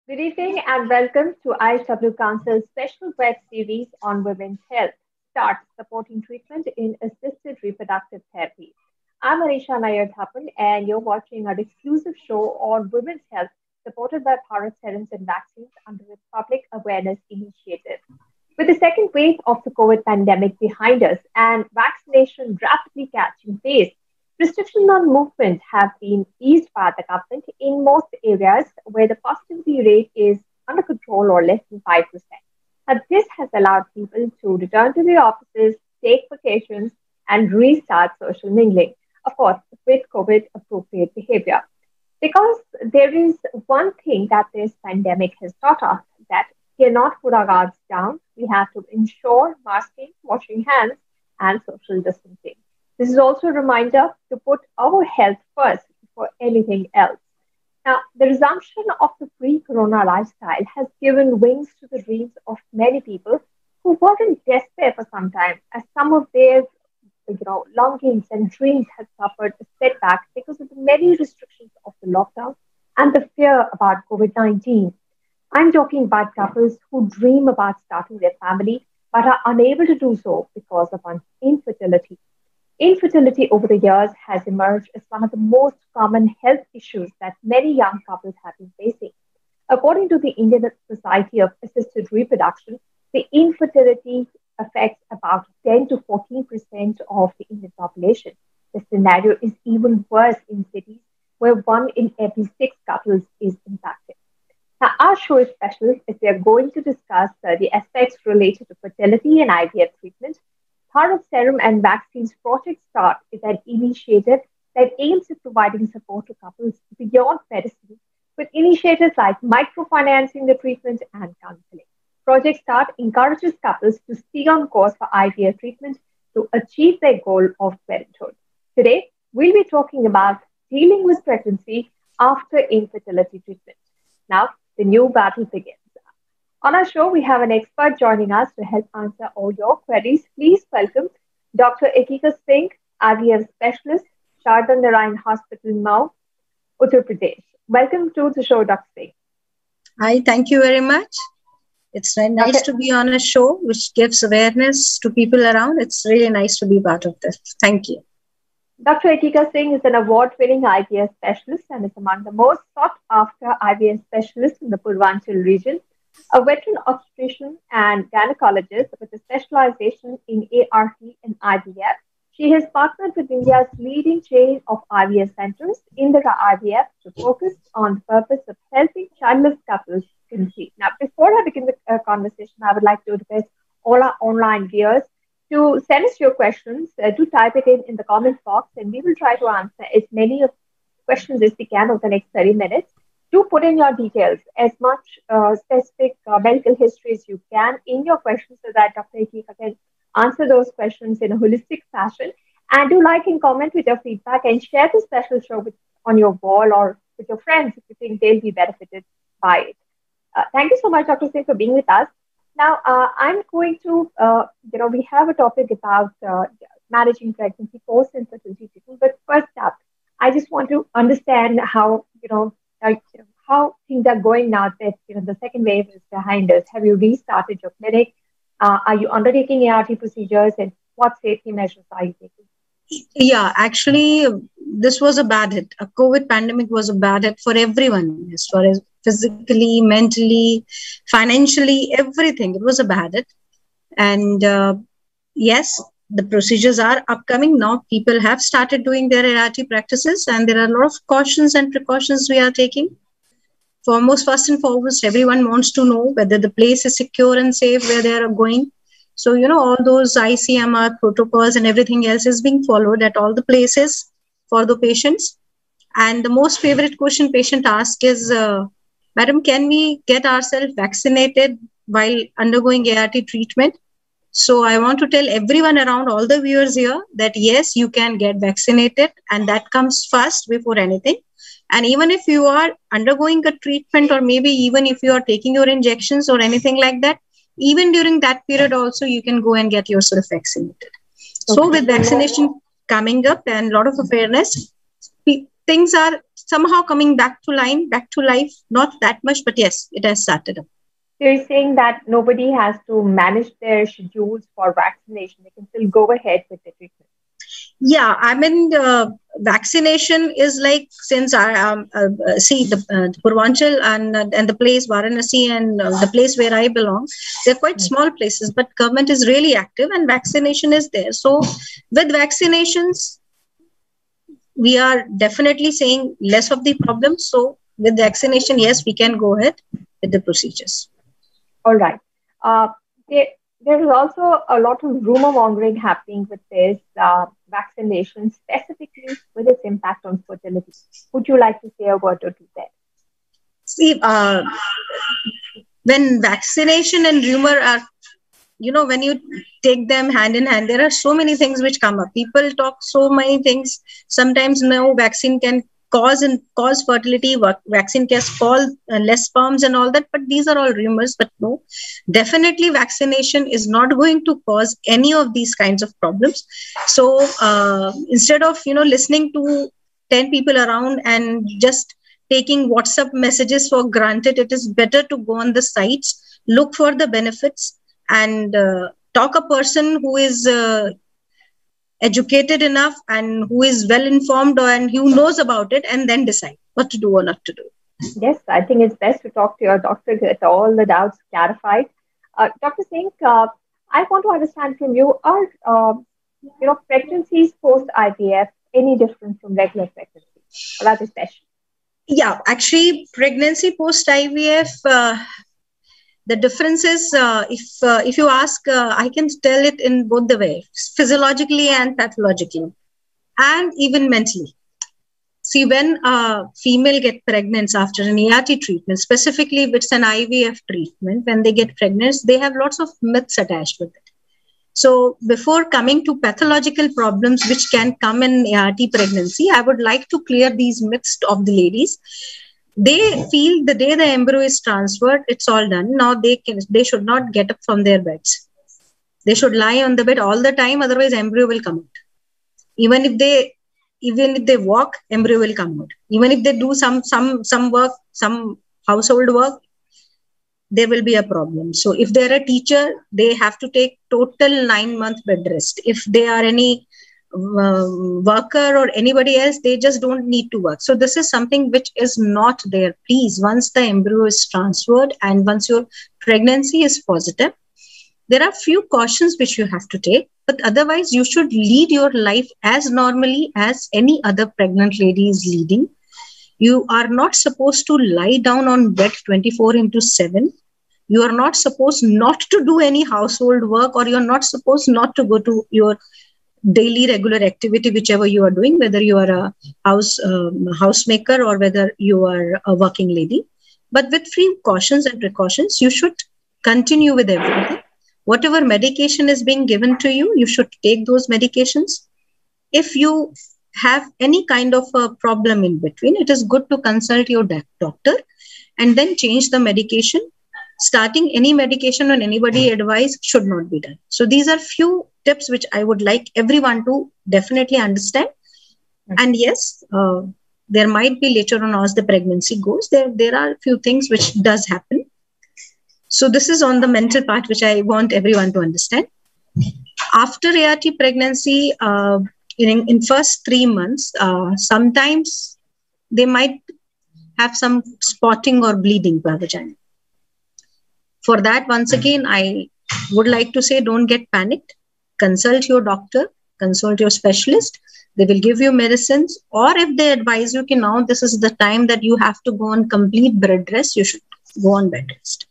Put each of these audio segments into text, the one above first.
Good evening and welcome to IHW Council's special web series on women's health, Start Supporting Treatment in Assisted Reproductive Therapy. I'm Anisha Nair Thapan and you're watching our exclusive show on women's health supported by Bharat Serums and Vaccines under its Public Awareness Initiative. With the second wave of the COVID pandemic behind us and vaccination rapidly catching pace, restrictions on movement have been eased by the government in most areas where the positivity rate is under control or less than 5%. And this has allowed people to return to the offices, take vacations, and restart social mingling, of course, with COVID appropriate behavior. Because there is one thing that this pandemic has taught us that we cannot put our guards down. We have to ensure masking, washing hands, and social distancing. This is also a reminder to put our health first before anything else. Now, the resumption of the pre corona lifestyle has given wings to the dreams of many people who were in despair for some time, as some of their longings and dreams had suffered a setback because of the many restrictions of the lockdown and the fear about COVID 19. I'm talking about couples who dream about starting their family but are unable to do so because of infertility. Infertility over the years has emerged as one of the most common health issues that many young couples have been facing. According to the Indian Society of Assisted Reproduction, the infertility affects about 10 to 14% of the Indian population. The scenario is even worse in cities where one in every six couples is impacted. Now, our show is special as we are going to discuss the aspects related to fertility and IVF treatment. Bharat Serum and Vaccines Project Start is an initiative that aims at providing support to couples beyond medicine with initiatives like microfinancing the treatment and counseling. Project Start encourages couples to stay on course for IVF treatment to achieve their goal of parenthood. Today, we'll be talking about dealing with pregnancy after infertility treatment. Now, the new battle begins. On our show, we have an expert joining us to help answer all your queries. Please welcome Dr. Ekika Singh, IVF specialist, Sharda Narayan Hospital, Mau, Uttar Pradesh. Welcome to the show, Dr. Singh. Hi, thank you very much. It's very nice to be on a show which gives awareness to people around. It's really nice to be part of this. Thank you. Dr. Ekika Singh is an award-winning IVF specialist and is among the most sought-after IVF specialists in the Purvanchal region. A veteran obstetrician and gynecologist with a specialization in ART and IVF, she has partnered with India's leading chain of IVF centers, Indira IVF, to focus on the purpose of helping childless couples conceive. Now, before I begin the conversation, I would like to request all our online viewers to send us your questions. Do type it in the comment box, and we will try to answer as many of questions as we can over the next 30 minutes. Do put in your details, as much specific medical history as you can in your questions so that Dr. Ekika can answer those questions in a holistic fashion. And do like and comment with your feedback and share the special show on your wall or with your friends if you think they'll be benefited by it. Thank you so much, Dr. Singh, for being with us. Now, I'm going to, we have a topic about managing pregnancy post-infertility treatment. But first up, I just want to understand how things are going now that the second wave is behind us. Have you restarted your clinic? Are you undertaking ART procedures, and what safety measures are you taking? Yeah, actually, this was a bad hit. A COVID pandemic was a bad hit for everyone, as far as physically, mentally, financially, everything. It was a bad hit. And yes, the procedures are upcoming now. People have started doing their ART practices, and there are a lot of cautions and precautions we are taking. Foremost, first and foremost, everyone wants to know whether the place is secure and safe where they are going. So, all those ICMR protocols and everything else is being followed at all the places for the patients. And the most favorite question patient asks is, Madam, can we get ourselves vaccinated while undergoing ART treatment? So I want to tell everyone around, all the viewers here, that yes, you can get vaccinated, and that comes first before anything. And even if you are undergoing a treatment, or maybe even if you are taking your injections or anything like that, even during that period also, you can go and get yourself vaccinated. Okay. So with vaccination coming up and a lot of awareness, things are somehow coming back to life. Not that much, but yes, it has started up. So you're saying that nobody has to manage their schedules for vaccination. They can still go ahead with the treatment. Yeah, I mean, vaccination is like, since I see the Purvanchal and the place Varanasi and the place where I belong, they're quite small places, but government is really active and vaccination is there. So with vaccinations, we are definitely saying less of the problems. So with vaccination, yes, we can go ahead with the procedures. All right. Uh, there is also a lot of rumor mongering happening with this vaccination, specifically with its impact on fertility. Would you like to say a word or two there? See, when vaccination and rumor are, when you take them hand in hand, there are so many things which come up. People talk so many things. Sometimes no vaccine can cause fertility. Vaccine can cause less sperms and all that. But these are all rumors. But no, definitely vaccination is not going to cause any of these kinds of problems. So instead of listening to 10 people around and just taking WhatsApp messages for granted, it is better to go on the sites, look for the benefits, and talk a person who is educated enough and who is well informed and who knows about it, and then decide what to do or not to do. Yes, I think it's best to talk to your doctor to get all the doubts clarified. Dr. Singh, I want to understand from you, are pregnancies post IVF any different from regular pregnancy, or are they special? Yeah, actually, pregnancy post IVF, the difference is, if you ask, I can tell it in both the ways, physiologically and pathologically, and even mentally. See, when a female gets pregnant after an ART treatment, specifically if it's an IVF treatment, when they get pregnant, they have lots of myths attached with it. So before coming to pathological problems which can come in ART pregnancy, I would like to clear these myths of the ladies. They feel the day the embryo is transferred, it's all done. Now they should not get up from their beds. They should lie on the bed all the time, otherwise embryo will come out. Even if they walk, embryo will come out. Even if they do some work, some household work, there will be a problem. So if they're a teacher, they have to take total 9-month bed rest. If they are any worker or anybody else, they just don't need to work. So this is something which is not there. Please, once the embryo is transferred and once your pregnancy is positive, there are few cautions which you have to take, but otherwise you should lead your life as normally as any other pregnant lady is leading. You are not supposed to lie down on bed 24/7. You are not supposed not to do any household work, or you're not supposed not to go to your daily regular activity, whichever you are doing, whether you are a housemaker or whether you are a working lady. But with few cautions and precautions, you should continue with everything. Whatever medication is being given to you, you should take those medications. If you have any kind of a problem in between, it is good to consult your doctor and then change the medication. Starting any medication on anybody advice should not be done. So these are few tips which I would like everyone to definitely understand. And yes, there might be later on as the pregnancy goes, there are few things which does happen. So this is on the mental part which I want everyone to understand. After ART pregnancy, in first 3 months, sometimes they might have some spotting or bleeding per vagina. For that, once again, I would like to say, don't get panicked. Consult your doctor, consult your specialist. They will give you medicines, or if they advise you, now this is the time that you have to go on complete bed rest, you should go on bed rest.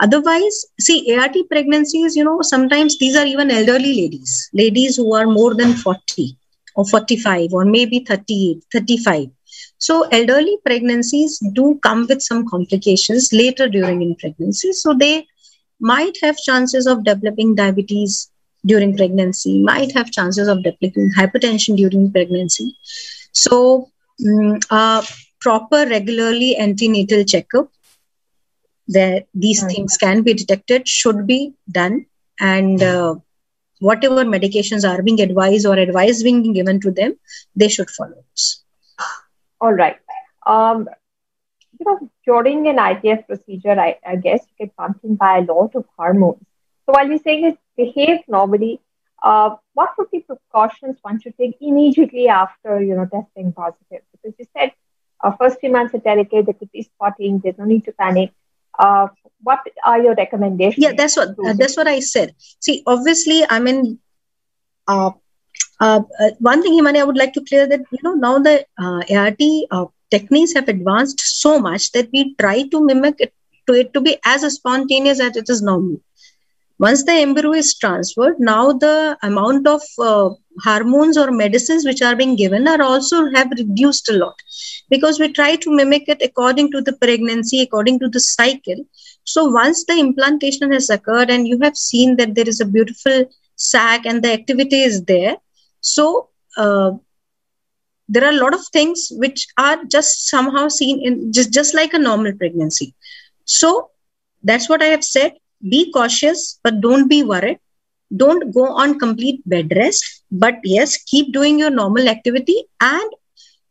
Otherwise, see, ART pregnancies, sometimes these are even elderly ladies who are more than 40 or 45 or maybe 38, 35. So elderly pregnancies do come with some complications later during in pregnancy. So they might have chances of developing diabetes during pregnancy, might have chances of developing hypertension during pregnancy. So proper regularly antenatal checkup, that these things can be detected, should be done, and whatever medications are being advised or advice being given to them, they should follow this. All right. Um, during an IVF procedure, I guess you get pumped in by a lot of hormones. So while you're saying it behaves normally, what would be precautions one should take immediately after, testing positive? Because you said first 3 months are delicate, there could be spotting, there's no need to panic. What are your recommendations? Yeah, that's what I said. See, obviously, I mean, one thing, Himani, I would like to clear that, now the ART techniques have advanced so much that we try to mimic it to be as spontaneous as it is normal. Once the embryo is transferred, now the amount of hormones or medicines which are being given are also have reduced a lot, because we try to mimic it according to the pregnancy, according to the cycle. So once the implantation has occurred and you have seen that there is a beautiful sac and the activity is there, so there are a lot of things which are just somehow seen in just like a normal pregnancy. So that's what I have said. Be cautious, but don't be worried. Don't go on complete bed rest, but yes, keep doing your normal activity and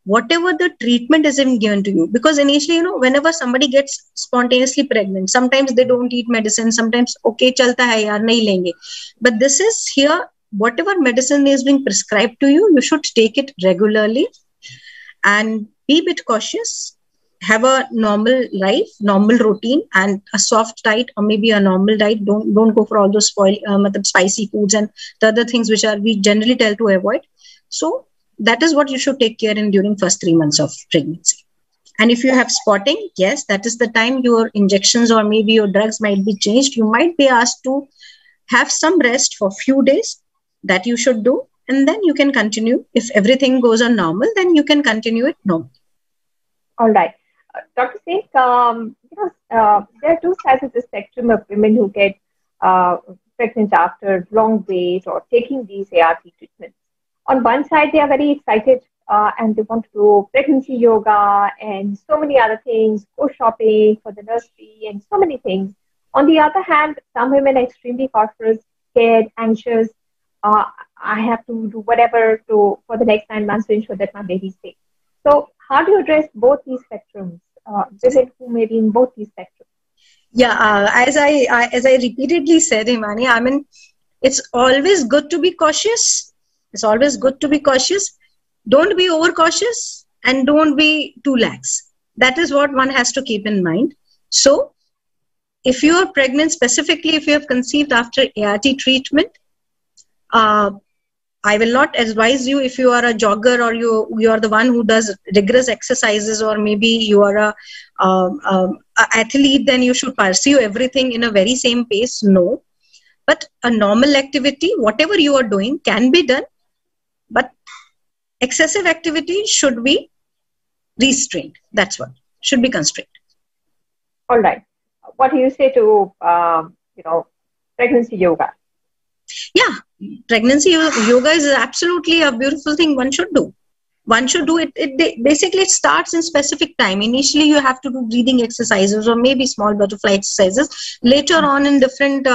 whatever the treatment is given to you. Because initially, whenever somebody gets spontaneously pregnant, sometimes they don't eat medicine, sometimes, okay, chalta hai yaar, nahi lenge. But this is here, whatever medicine is being prescribed to you, you should take it regularly and be a bit cautious. Have a normal life, normal routine, and a soft diet, or maybe a normal diet. Don't go for all those spicy foods and the other things which we generally tell to avoid. So that is what you should take care in during first 3 months of pregnancy. And if you have spotting, yes, that is the time your injections or maybe your drugs might be changed. You might be asked to have some rest for few days. That you should do, and then you can continue. If everything goes on normal, then you can continue it normal. All right. Dr. Singh, there are two sides of the spectrum of women who get pregnant after long wait or taking these ART treatments. On one side, they are very excited and they want to do pregnancy yoga and so many other things, go shopping for the nursery and so many things. On the other hand, some women are extremely cautious, scared, anxious. I have to do whatever for the next 9 months to ensure that my baby's safe. So how do you address both these spectrums, women who may be in both these spectrums? Yeah, as I repeatedly said, Himani, I mean, it's always good to be cautious. It's always good to be cautious. Don't be overcautious and don't be too lax. That is what one has to keep in mind. So if you are pregnant, specifically if you have conceived after ART treatment, I will not advise you, if you are a jogger or you are the one who does rigorous exercises, or maybe you are a athlete, then you should pursue everything in a very same pace. No, but a normal activity, whatever you are doing, can be done, but excessive activity should be restrained. That's what should be constrained. All right. What do you say to pregnancy yoga? Yeah, pregnancy yoga is absolutely a beautiful thing one should do. One should do it. Basically, it starts in specific time. Initially, you have to do breathing exercises or maybe small butterfly exercises. Later on in different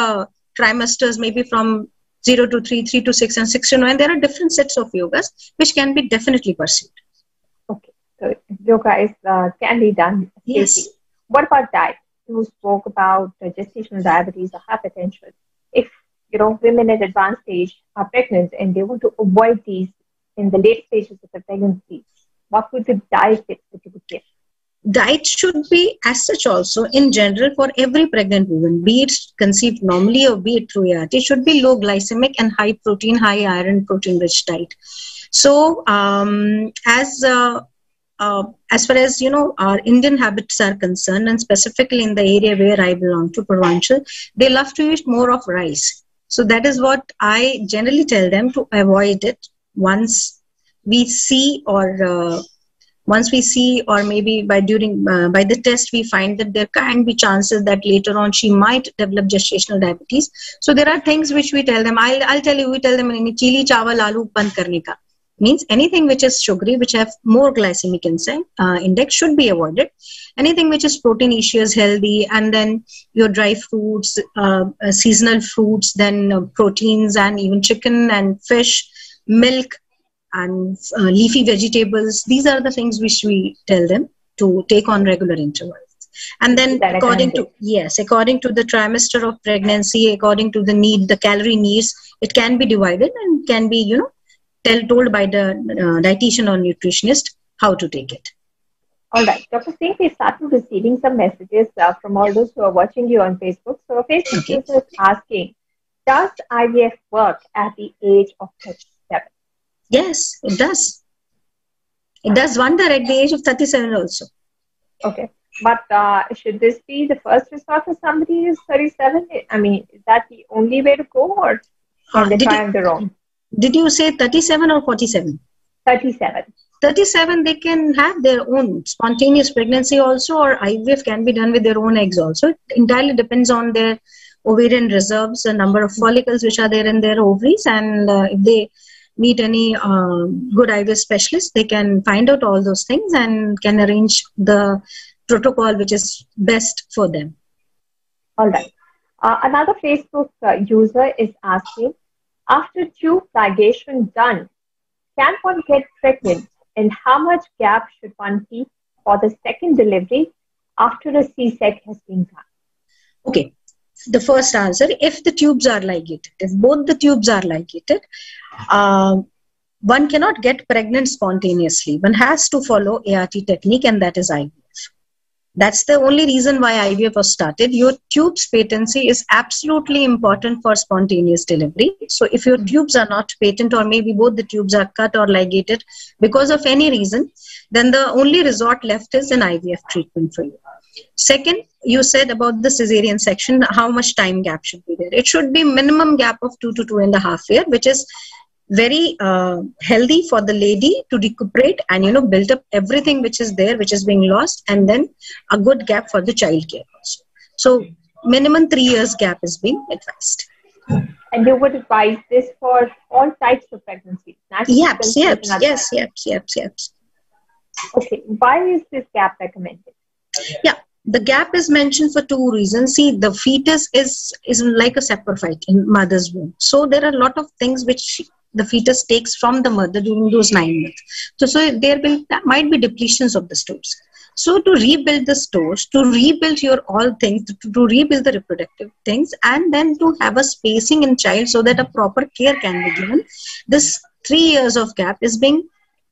trimesters, maybe from 0 to 3, 3 to 6, and 6 to 9, there are different sets of yogas which can be definitely pursued. Okay, so yoga can be done safely. Yes. What about diet? You spoke about gestational diabetes or hypertension. If women at advanced stage are pregnant and they want to avoid these in the late stages of the pregnancy, what would the diet tips that you would give? Diet should be as such also in general for every pregnant woman, be it conceived normally or be it through ART. It should be low glycemic and high protein, high iron, protein rich diet. So as far as our Indian habits are concerned, and specifically in the area where I belong to, Purvanchal, they love to eat more of rice. So that is what I generally tell them to avoid it once we see, or maybe by the test we find that there can be chances that later on she might develop gestational diabetes. So there are things which we tell them. We tell them chili, chawal, aloo band karne ka. Means anything which is sugary, which have more glycemic index should be avoided. Anything which is proteinaceous, healthy, and then your dry fruits, seasonal fruits, then proteins, and even chicken and fish, milk, and leafy vegetables. These are the things which we tell them to take on regular intervals. And then according to the trimester of pregnancy, according to the need, the calorie needs, it can be divided and can be, told by the dietitian or nutritionist how to take it. All right. Dr. Singh, we started receiving some messages from all those who are watching you on Facebook. So a Facebook user is asking, does IVF work at the age of 37? Yes, it does. It does wonder at the age of 37 also. Okay. But should this be the first resort for somebody who's 37? I mean, is that the only way to go, or can they try on their own? Did you say 37 or 47? 37. 37, they can have their own spontaneous pregnancy also, or IVF can be done with their own eggs also. It entirely depends on their ovarian reserves, the number of follicles which are there in their ovaries, and if they meet any good IVF specialist, they can find out all those things and can arrange the protocol which is best for them. All right. Another Facebook user is asking, after tube ligation done, can one get pregnant, and how much gap should one keep for the second delivery after a C-sec has been done? Okay. The first answer, if the tubes are ligated, if both the tubes are ligated, one cannot get pregnant spontaneously. One has to follow ART technique, and that is IVF. That's the only reason why IVF was started. Your tubes patency is absolutely important for spontaneous delivery. So if your tubes are not patent, or maybe both the tubes are cut or ligated because of any reason, then the only resort left is an IVF treatment for you. Second, you said about the cesarean section, how much time gap should be there? It should be minimum gap of 2 to 2.5 years, which is very healthy for the lady to recuperate and build up everything which is there, which is being lost, and then a good gap for the child care also. So minimum 3 years gap is being advised. And you would advise this for all types of pregnancy? Yes. Okay, why is this gap recommended? Yeah, the gap is mentioned for two reasons. See, the fetus is like a saprophyte in mother's womb. So there are a lot of things which the fetus takes from the mother during those 9 months. So there might be depletions of the stores. So to rebuild the stores, to rebuild your all things, to rebuild the reproductive things, and then to have a spacing in child so that a proper care can be given, this 3 years of gap is being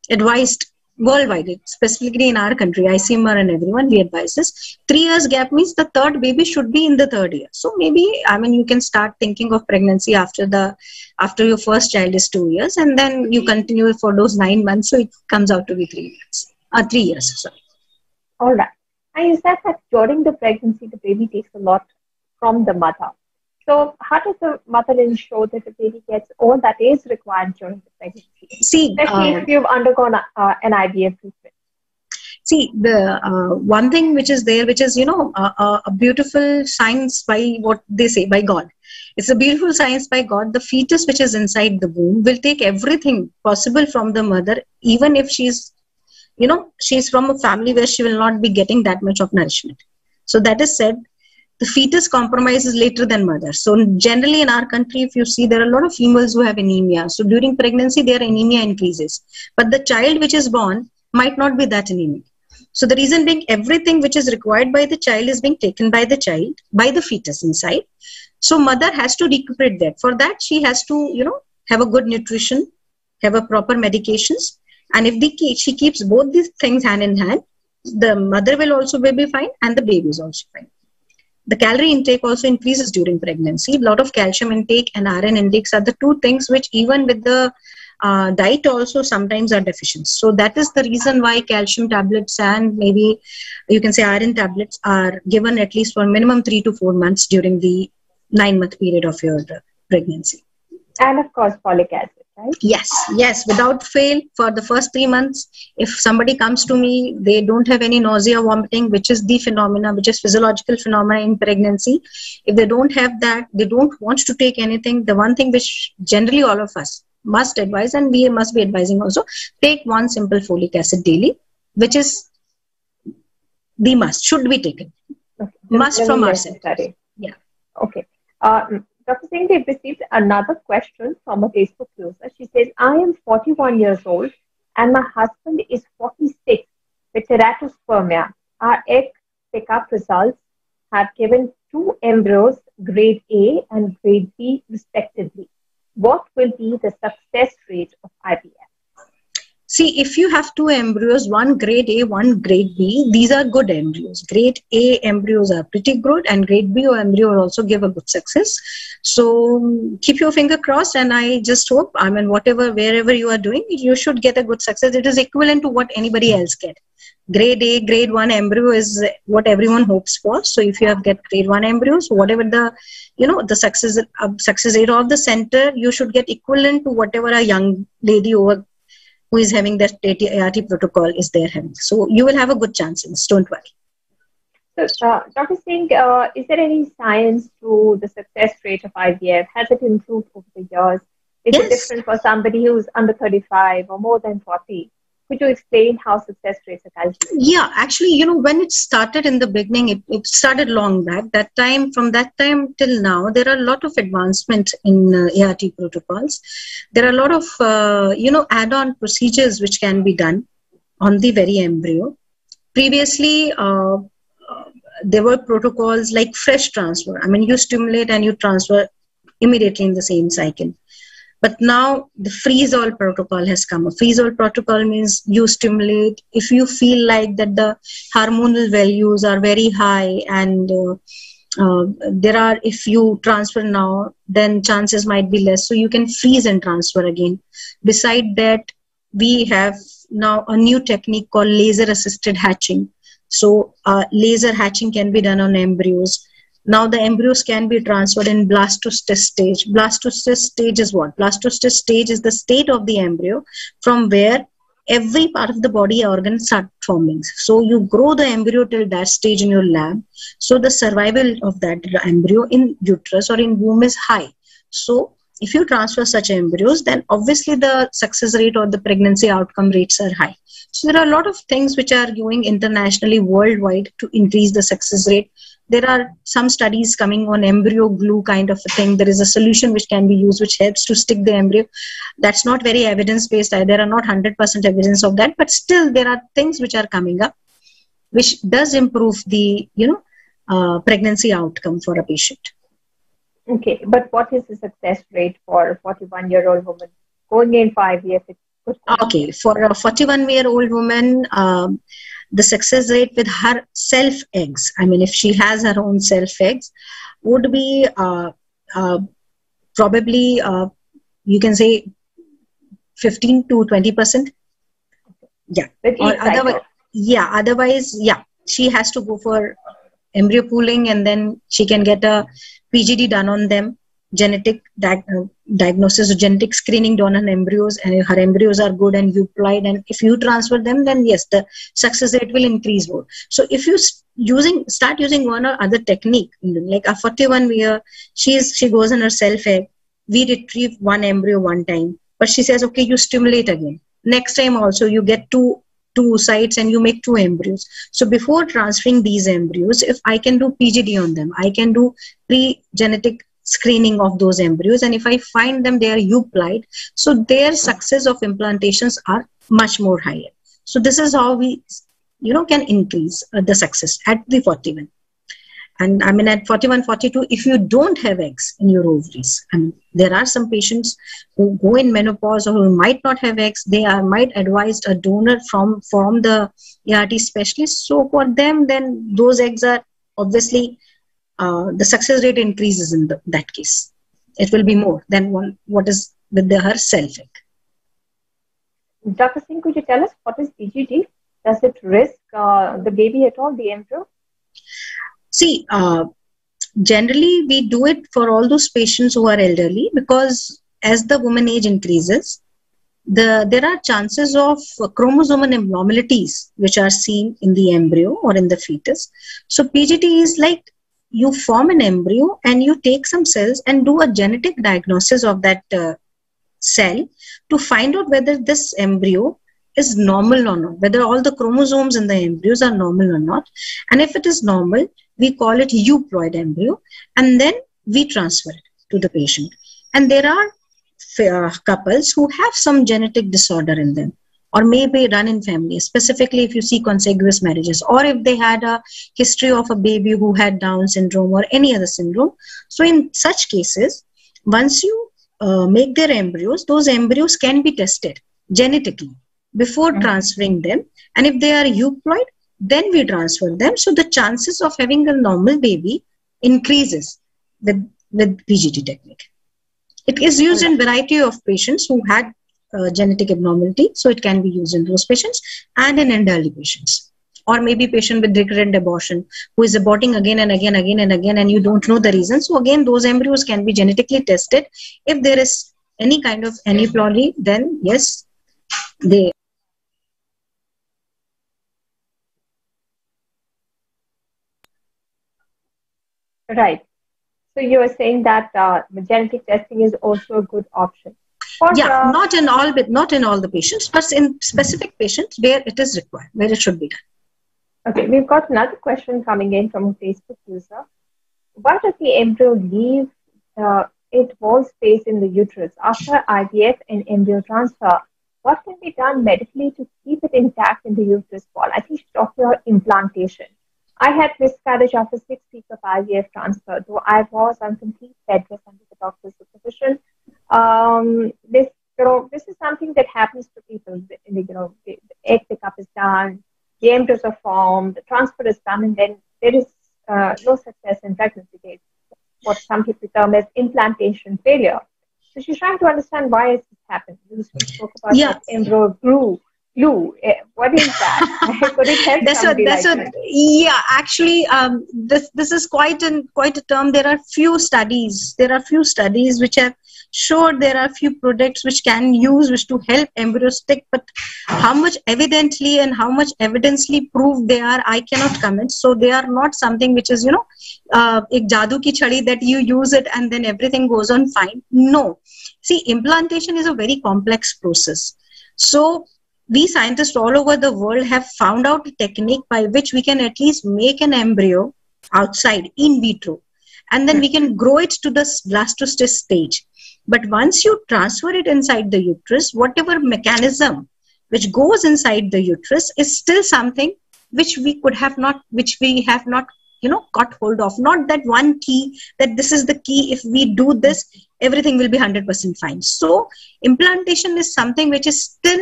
advised worldwide, specifically in our country, ICMR and everyone, we advise this. 3 years gap means the third baby should be in the 3rd year. So maybe, you can start thinking of pregnancy after your first child is 2 years, and then you continue for those 9 months. So it comes out to be 3 years. 3 years, sorry. All right. And you said that during the pregnancy, the baby takes a lot from the mother. So how does the mother ensure that the baby gets all that is required during the pregnancy? Especially if you've undergone an IVF treatment. See, the one thing which is there, which is, a beautiful science by what they say, by God. It's a beautiful science by God. The fetus which is inside the womb will take everything possible from the mother, even if she's from a family where she will not be getting that much of nourishment. So that is said, the fetus compromises later than mother. So generally in our country, if you see, there are a lot of females who have anemia. So during pregnancy, their anemia increases. But the child which is born might not be that anemic. So the reason being, everything which is required by the child is being taken by the child, by the fetus inside. So mother has to recuperate that. For that, she has to, have a good nutrition, have a proper medications. And if she keeps both these things hand in hand, the mother will also be fine and the baby is also fine. The calorie intake also increases during pregnancy. A lot of calcium intake and iron intakes are the two things which even with the diet also sometimes are deficient. So that is the reason why calcium tablets and maybe you can say iron tablets are given at least for minimum 3 to 4 months during the 9-month period of your pregnancy. And of course, folic acid, right? Yes, without fail. For the first 3 months, if somebody comes to me, they don't have any nausea, vomiting, which is the phenomena, which is physiological phenomena in pregnancy. If they don't have that, they don't want to take anything. The one thing which generally all of us must advise, and we must be advising also, take 1 simple folic acid daily, which is the must, should be taken. Okay. Must from our side. Yeah. Okay. Dr. Singh, we've received another question from a Facebook user. She says, I am 41 years old and my husband is 46 with teratospermia. Our egg pickup results have given two embryos, grade A and grade B, respectively. What will be the success rate of IVF? See, if you have two embryos, one grade A, one grade B, these are good embryos. Grade A embryos are pretty good, and grade B embryo also give a good success. So keep your finger crossed, and I just hope, I mean, wherever you are doing, you should get a good success. It is equivalent to what anybody else get. Grade A, grade 1 embryo is what everyone hopes for. So if you have get grade 1 embryos, whatever the, the success rate of the center, you should get equivalent to whatever a young lady who is having that ART protocol is there having. So you will have a good chances. Don't worry. So, Dr. Singh, is there any science to the success rate of IVF? Has it improved over the years? Is it different for somebody who's under 35 or more than 40? Could you explain how success rates are calculated? Yeah, actually, when it started in the beginning, it started long back. From that time till now, there are a lot of advancements in ART protocols. There are a lot of, add-on procedures which can be done on the very embryo. Previously, there were protocols like fresh transfer. I mean, you stimulate and you transfer immediately in the same cycle. But now the freeze-all protocol has come. A freeze-all protocol means you stimulate if you feel like that the hormonal values are very high and if you transfer now, then chances might be less. So you can freeze and transfer again. Beside that, we have now a new technique called laser-assisted hatching. So laser hatching can be done on embryos. Now the embryos can be transferred in blastocyst stage. Blastocyst stage is what? Blastocyst stage is the state of the embryo from where every part of the body organs start forming. So you grow the embryo till that stage in your lab. So the survival of that embryo in uterus or in womb is high. So if you transfer such embryos, then obviously the success rate or the pregnancy outcome rates are high. So there are a lot of things which are going internationally, worldwide, to increase the success rate. There are some studies coming on embryo glue kind of a thing. There is a solution which can be used which helps to stick the embryo. That's not very evidence-based. There are not 100% evidence of that, but still there are things which are coming up which does improve the pregnancy outcome for a patient. Okay, but what is the success rate for a 41-year-old woman going in 5 years? Okay, for a 41-year-old woman, the success rate with her self eggs, I mean, if she has her own self eggs, would be probably, you can say, 15 to 20%. Yeah. Otherwise, she has to go for embryo pooling, and then she can get a PGD done on them, genetic diagnosis or genetic screening done on embryos, and if her embryos are good and you applied, and if you transfer them, then yes, the success rate will increase more. So if you start using one or other technique, like a 41-year, she goes on her self egg, we retrieve one embryo one time, but she says, okay, you stimulate again. Next time also you get two sites and you make two embryos. So before transferring these embryos, if I can do PGD on them, I can do pre-genetic screening of those embryos, and if I find them they are euplied, so their success of implantations are much more higher. So this is how we can increase the success at the 41. And I mean at 41, 42, if you don't have eggs in your ovaries, and there are some patients who go in menopause or who might not have eggs, they might advise a donor from the ART specialist. So for them, then those eggs are obviously the success rate increases in that case. It will be more than what is with her self egg. Dr. Singh, could you tell us what is PGD? Does it risk the baby at all, the embryo? See, generally we do it for all those patients who are elderly, because as the woman age increases, there are chances of chromosomal abnormalities which are seen in the embryo or in the fetus. So PGD is like you form an embryo and you take some cells and do a genetic diagnosis of that cell to find out whether this embryo is normal or not, whether all the chromosomes in the embryos are normal or not. And if it is normal, we call it euploid embryo, and then we transfer it to the patient. And there are couples who have some genetic disorder in them, or maybe run in family, specifically if you see contiguous marriages, or if they had a history of a baby who had Down syndrome or any other syndrome. So in such cases, once you make their embryos, those embryos can be tested genetically before transferring them. And if they are euploid, then we transfer them. So the chances of having a normal baby increases with PGT technique. It is used in variety of patients who had genetic abnormality. So it can be used in those patients and in elderly patients. Or maybe patient with recurrent abortion who is aborting again and again and you don't know the reason. So again, those embryos can be genetically tested. If there is any kind of aneuploidy, then yes, they... Right. So you are saying that genetic testing is also a good option. Yeah, not in all the patients, but in specific patients where it is required, where it should be done. Okay, we've got another question coming in from a Facebook user. Why does the embryo leave its wall space in the uterus after IVF and embryo transfer? What can be done medically to keep it intact in the uterus wall? I think she's talking about implantation. I had miscarriage after 6 weeks of IVF transfer, though I was on complete bed rest under the doctor's supervision. This is something that happens to people. The egg pickup is done, the embryos are formed, the transfer is done, and then there is no success in pregnancy. There's what some people term as implantation failure. So she's trying to understand why has this happened. You spoke about that embryo glue. What is that? Could it help somebody like that? Yeah, actually, this is quite a term. There are few studies. Which have showed there are few products which can use which to help embryo stick, but how much evidently and how much evidently proved they are, I cannot comment. So they are not something which is ek jadoo ki chhadi that you use it and then everything goes on fine. No, see, implantation is a very complex process. So we scientists all over the world have found out a technique by which we can at least make an embryo outside in vitro, and then we can grow it to the blastocyst stage. But once you transfer it inside the uterus, whatever mechanism which goes inside the uterus is still something which we have not got hold of. Not that one key, that this is the key, if we do this, everything will be 100% fine. So implantation is something which is still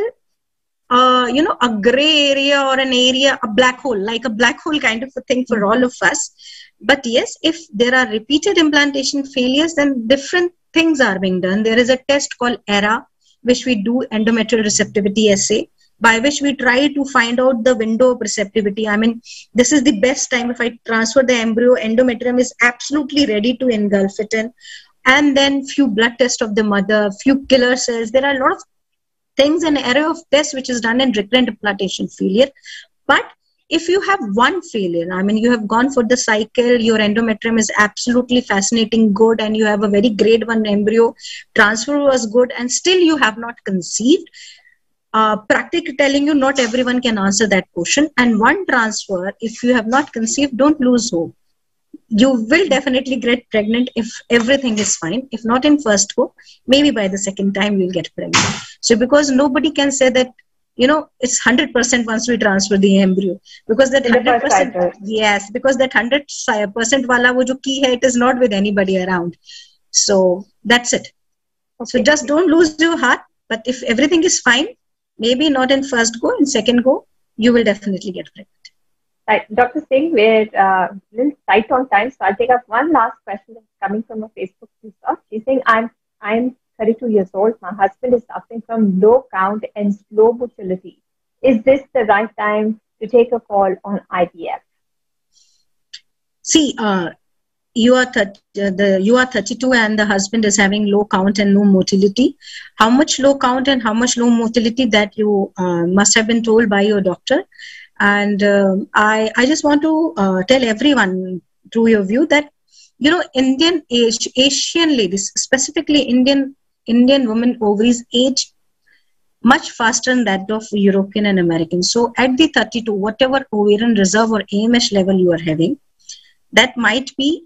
a gray area or an area, a black hole, like a black hole kind of a thing for all of us. But yes, if there are repeated implantation failures, then different things are being done. There is a test called ERA, which we do, endometrial receptivity assay, by which we try to find out the window of receptivity. I mean, this is the best time. If I transfer the embryo, endometrium is absolutely ready to engulf it in. And then few blood tests of the mother, few killer cells. There are a lot of things, an array of tests which is done in recurrent implantation failure. But if you have one failure, I mean, you have gone for the cycle, your endometrium is absolutely fascinating good, and you have a very grade 1 embryo, transfer was good, and still you have not conceived, practically telling you, not everyone can answer that question. And one transfer, if you have not conceived, don't lose hope. You will definitely get pregnant if everything is fine. If not in first go, maybe by the second time you'll get pregnant. So because nobody can say that, it's 100% once we transfer the embryo, because that 100%, yes, because that 100% wala wo jo key hai, it is not with anybody around. So that's it. Okay. So just don't lose your heart. But if everything is fine, maybe not in first go, in second go, you will definitely get pregnant. Right. Dr. Singh, we're a little tight on time, so I'll take up one last question that's coming from a Facebook user. She's saying, I'm 32 years old. My husband is suffering from low count and slow motility. Is this the right time to take a call on IVF? See, you are 32 and the husband is having low count and low motility. How much low count and how much low motility, that you must have been told by your doctor. And I just want to tell everyone through your view that, Asian ladies, specifically Indian women ovaries age much faster than that of European and American. So at the 32, whatever ovarian reserve or AMH level you are having, that might be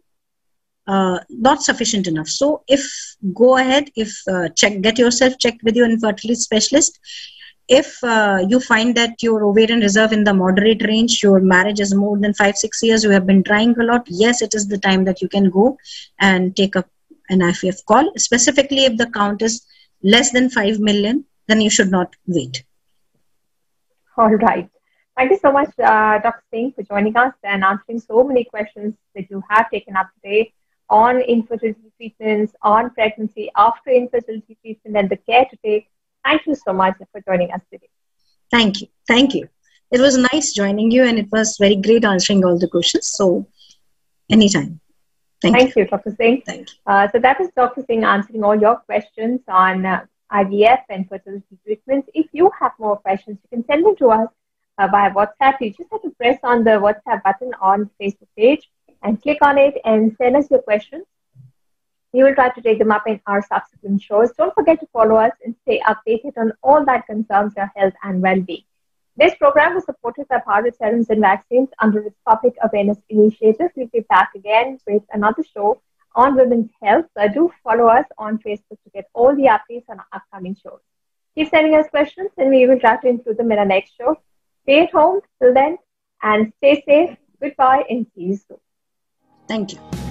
not sufficient enough. So go ahead, get yourself checked with your infertility specialist. If you find that your ovarian reserve in the moderate range, your marriage is more than 5-6 years, you have been trying a lot, yes, it is the time that you can go and take up an IVF call. Specifically, if the count is less than 5 million, then you should not wait. All right. Thank you so much, Dr. Singh, for joining us and answering so many questions that you have taken up today on infertility treatments, on pregnancy, after infertility treatment, and the care to take. Thank you so much for joining us today. Thank you. Thank you. It was nice joining you, and it was very great answering all the questions. So, anytime. Thank you, Dr. Singh. Thank you. So that was Dr. Singh answering all your questions on IVF and fertility treatments. If you have more questions, you can send them to us via WhatsApp. You just have to press on the WhatsApp button on Facebook page and click on it and send us your questions. We will try to take them up in our subsequent shows. Don't forget to follow us and stay updated on all that concerns your health and well-being. This program was supported by Bharat Serums and Vaccines under its public awareness initiative. We'll be back again with another show on women's health. Do follow us on Facebook to get all the updates on our upcoming shows. Keep sending us questions and we will try to include them in our next show. Stay at home till then and stay safe. Goodbye and see you soon. Thank you.